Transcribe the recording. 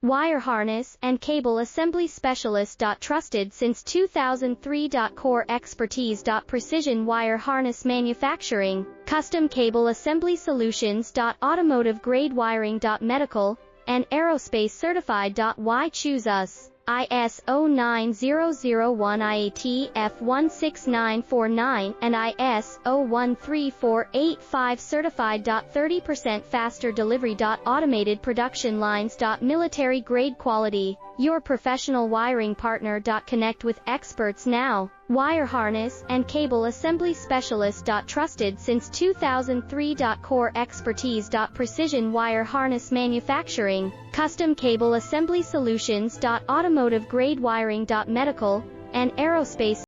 Wire harness and cable assembly specialist. Trusted since 2003. Core expertise. Precision wire harness manufacturing, custom cable assembly solutions. Automotive grade wiring. Medical and aerospace certified. Why choose us? ISO 9001 IATF 16949 and ISO 13485 certified. 30% faster delivery. Automated production lines. Military grade quality, your professional wiring partner. Connect with experts now. Wire harness and cable assembly specialist. Trusted since 2003. Core expertise. Precision wire harness manufacturing, custom cable assembly solutions. Automotive grade wiring. Medical and aerospace